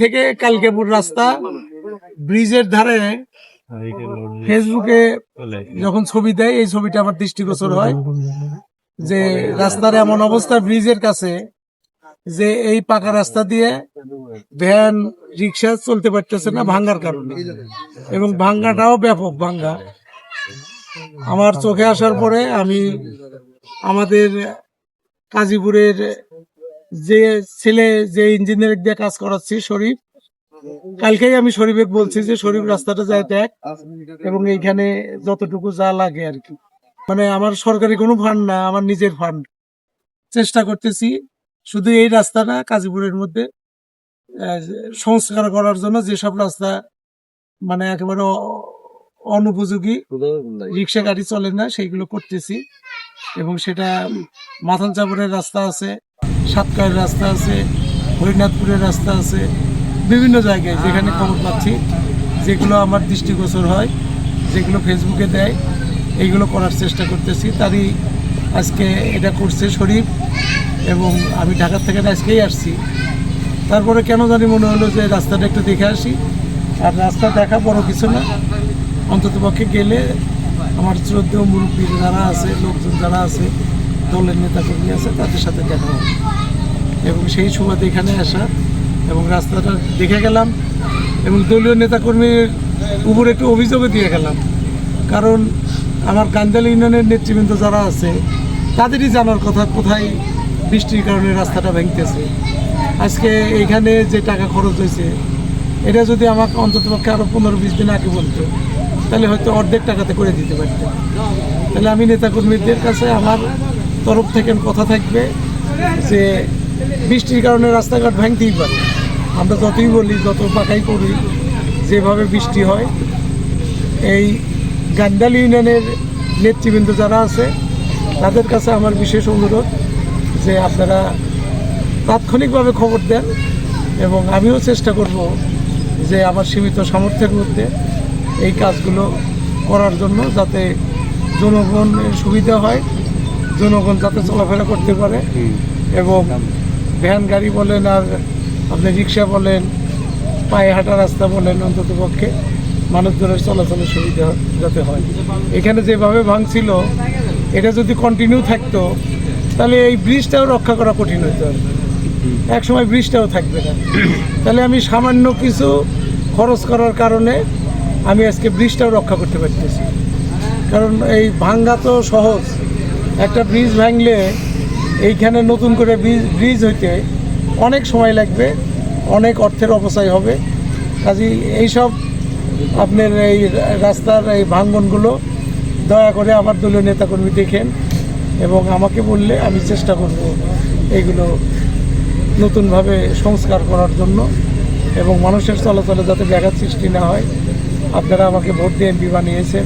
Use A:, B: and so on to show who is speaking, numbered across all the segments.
A: থেকে কালকেপুর রাস্তা ব্রিজের ধারে ফেসবুকে যখন ছবি দেয়, এই ছবিটা আমার দৃষ্টিগোচর হয় যে রাস্তার এমন অবস্থা ব্রিজের কাছে যে এই পাকা রাস্তা দিয়ে ভ্যান রিক্সা চলতে পারতেছে না ভাঙ্গার কারণে, এবং ভাঙ্গাটাও ব্যাপক ভাঙ্গা। আমার চোখে আসার পরে আমি আমাদের কাজীপুরের যে ছেলে যে ইঞ্জিনিয়ার দিয়ে কাজ করাচ্ছি শরীফ, কালকেই আমি শরীফে বলছি যে শরীফ রাস্তাটা যায় দেখ, এবং এইখানে যতটুকু যা লাগে আর কি, মানে আমার সরকারি কোনো ফান্ড না, আমার নিজের ফান্ড চেষ্টা করতেছি শুধু এই রাস্তা না, কাজীপুরের মধ্যে সংস্কার করার জন্য যেসব রাস্তা মানে একেবারে অনুপযোগী, রিক্সা গাড়ি চলে না, সেইগুলো করতেছি। এবং সেটা মাথান চাপড়ের রাস্তা আছে, সাতকায়ের রাস্তা আছে, হরিনাথপুরের রাস্তা আছে, বিভিন্ন জায়গায় যেখানে খবর পাচ্ছি, যেগুলো আমার দৃষ্টিগোচর হয়, যেগুলো ফেসবুকে দেয়, এইগুলো করার চেষ্টা করতেছি। তারই আজকে এটা করছে শরীফ, এবং আমি ঢাকা থেকে আজকেই আসছি। তারপরে কেন জানি মনে হলো যে রাস্তাটা একটু দেখে আসি, আর রাস্তা দেখা বড় কিছু না, অন্ততপক্ষে গেলে আমার শ্রদ্ধেয় মুরব্বী যারা আছে, লোকজন যারা আছে, দলের নেতাকর্মী আছে, তাদের সাথে দেখা হবে, এবং সেই সুবাদে এখানে আসা এবং রাস্তাটা দেখে গেলাম, এবং দলীয় নেতাকর্মীর উপর একটু অভিযোগও দিয়ে গেলাম। কারণ আমার কান্দাল ইউনিয়নের নেতৃবৃন্দ যারা আছে তাদেরই জানার কথা কোথায় বৃষ্টির কারণে রাস্তাটা ভেঙতেছে। আজকে এইখানে যে টাকা খরচ হয়েছে, এটা যদি আমাকে অন্ততপক্ষে আরও 15-20 দিন আগে বলতো, তাহলে হয়তো অর্ধেক টাকাতে করে দিতে পারতাম। তাহলে আমি নেতাকর্মীদের কাছে আমার তরফ থেকে কথা থাকবে যে বৃষ্টির কারণে রাস্তাঘাট ভাঙতেই পারে, আমরা যতই বলি, যত পাকাই করি, যেভাবে বৃষ্টি হয়, এই গান্ডাল ইউনিয়নের নেতৃবৃন্দ যারা আছে তাদের কাছে আমার বিশেষ অনুরোধ যে আপনারা তাৎক্ষণিকভাবে খবর দেন, এবং আমিও চেষ্টা করব যে আমার সীমিত সামর্থ্যের মধ্যে এই কাজগুলো করার জন্য, যাতে জনগণের সুবিধা হয়, জনগণ যাতে চলাফেরা করতে পারে, এবং ভ্যান গাড়ি বলেন আর আপনি রিক্সা বলেন, পায়ে হাঁটা রাস্তা বলেন, অন্তত পক্ষে মানুষজনের চলাচলের সুবিধা যাতে হয়। এখানে যেভাবে ভাঙছিল, এটা যদি কন্টিনিউ থাকতো তাহলে এই ব্রিজটাও রক্ষা করা কঠিন হতে হবে, এক সময় ব্রিজটাও থাকবে না। তাহলে আমি সামান্য কিছু খরচ করার কারণে আমি আজকে ব্রিজটাও রক্ষা করতে পারতেছি। কারণ এই ভাঙ্গা তো সহজ, একটা ব্রিজ ভাঙলে এইখানে নতুন করে ব্রিজ হইতে অনেক সময় লাগবে, অনেক অর্থের অপচয় হবে। কাজেই এইসব আপনার এই রাস্তার এই ভাঙ্গনগুলো দয়া করে আমার দলীয় নেতাকর্মী দেখেন, এবং আমাকে বললে আমি চেষ্টা করব এইগুলো নতুনভাবে সংস্কার করার জন্য, এবং মানুষের চলাচলে যাতে ব্যাঘাত সৃষ্টি না হয়। আপনারা আমাকে ভোট দিয়ে এমপি বানিয়েছেন,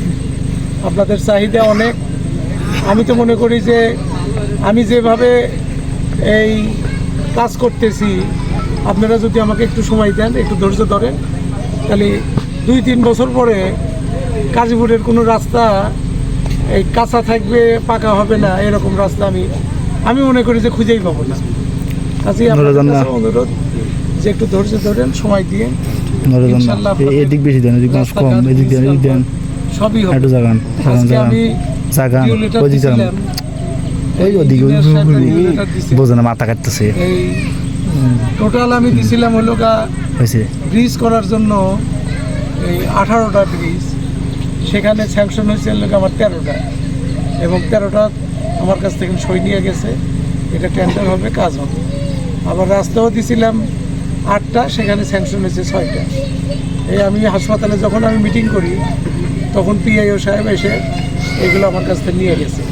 A: আপনাদের চাহিদা অনেক। আমি তো মনে করি যে আমি যেভাবে এই কাজ করতেছি, আপনারা যদি আমাকে একটু সময় দেন, একটু ধৈর্য ধরেন, তাহলে 2-3 বছর পরে কাজীপুরের কোনো রাস্তা এই কাঁচা থাকবে, পাকা হবে না, এরকম রাস্তা আমি মনে করি যে খুঁজেই পাবো না। কাজেই আপনাদের কাছে অনুরোধ যে একটু ধৈর্য ধরেন, সময় দিয়ে ইনশাআল্লাহ সবই হবে। আজকে আমি
B: মাথা কাটতেছে,
A: এই টোটাল আমি দিছিলাম হলো ব্রিজ করার জন্য এই 18টা ব্রিজ, সেখানে স্যাংশন হয়েছে আমার 13টা, এবং 13টা আমার কাছ থেকে সই নিয়ে গেছে, এটা টেন্ডার হবে, কাজ হবে। আবার রাস্তাও দিছিলাম 8টা, সেখানে স্যাংশন হয়েছে 6টা। এই আমি হাসপাতালে যখন আমি মিটিং করি, তখন পিআইও সাহেব এসে এগুলো আমার কাছ থেকে নিয়ে গেছে।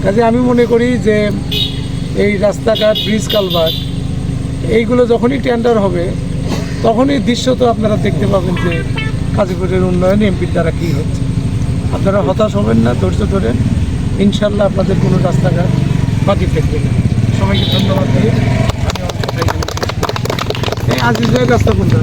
A: কাজে আমি মনে করি যে এই রাস্তাঘাট, ব্রিজ, কালভার্ট, এইগুলো যখনই টেন্ডার হবে, তখনই দৃশ্য তো আপনারা দেখতে পাবেন যে কাজীপুরের উন্নয়ন এমপির দ্বারা কী হচ্ছে। আপনারা হতাশ হবেন না, ধৈর্য ধরেন, ইনশাল্লাহ আপনাদের কোনো রাস্তাঘাট বাকি থাকবে না। সবাইকে ধন্যবাদ দিয়ে আমি আমার কথাই বলছি। এই আজিজ ভাইয়ের রাস্তা কোনটা?